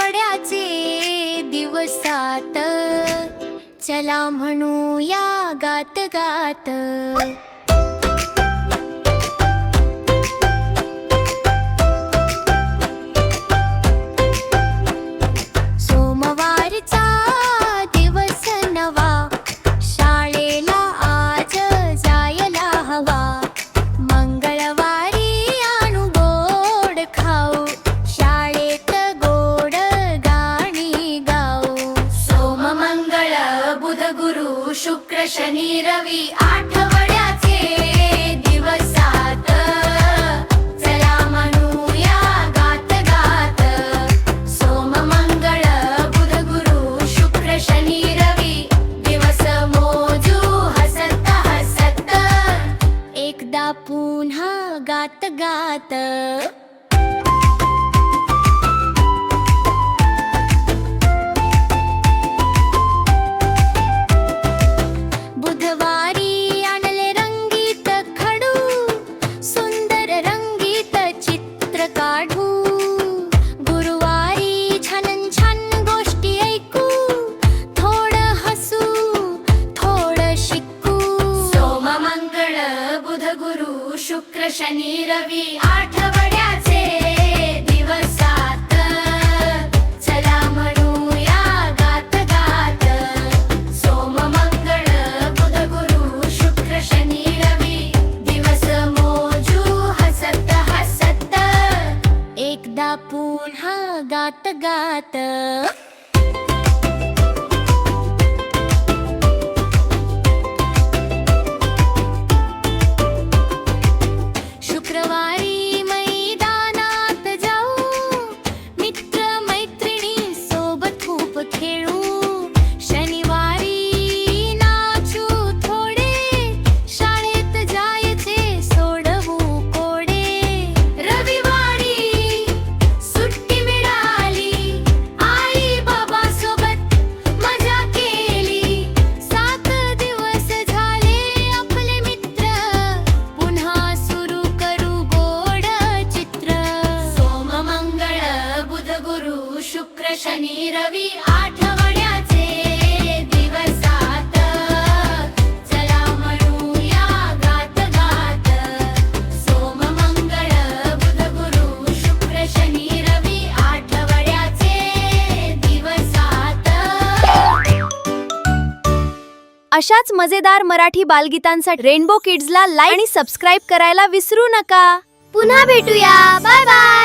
आठवड्याचे दिवसात चला म्हणूया गात गात. सोमवारचा दिवस नवा, शाळेला आज जायला हवा. मंगळवारी आणू गोड खाऊ, शाळेत गोड गाणी गाऊ. सोम मंगळ बुध गुरु शुक्र शनी रवी आठवड्याचे दिवसात चला म्हणूया गात गात. सोम मंगळ बुध गुरु शुक्र शनी रवी दिवस मोजू हसत हसत, एकदा पुन्हा गात गात. बुधवारी आणले रंगीत खडू, सुंदर रंगीत चित्र काढू. गुरुवारी छान छान गोष्टी ऐकू, थोडं हसू थोडं शिकू. सोम मंगळ बुध गुरु शुक्र शनी रवी आठवड्याचे दिवसात चला म्हणूया गात गात. सोम मंगळ बुध गुरु शुक्र शनी रवी दिवस मोजू हसत हसत, एकदा पुन्हा गात गात. शुक्रवारी मैदानात जाऊ, मित्र मैत्रिणी सोबत खूप खेळू. शनिवारी नाचू थोडे, शाळेत जायचे सोडवू कोडे. रविवारी सुट्टी मिळाली, आई बाबा सोबत मजा केली. 7 दिवस झाले आपले मित्र, पुन्हा सुरू करू गोड चित्र. सोम मंगळ बुध गुरु शुक्र शनी रवी आठवड्याचे दिवसात चला म्हणूया गात गात. सोम मंगळ बुध गुरु शुक्र शनी रवी आठवड्याचे दिवसात. अशाच मजेदार मराठी बालगीतांसाठी रेनबो किड्सला लाईक आणि सबस्क्राईब करायला विसरू नका. पुन्हा भेटूया. Bye bye.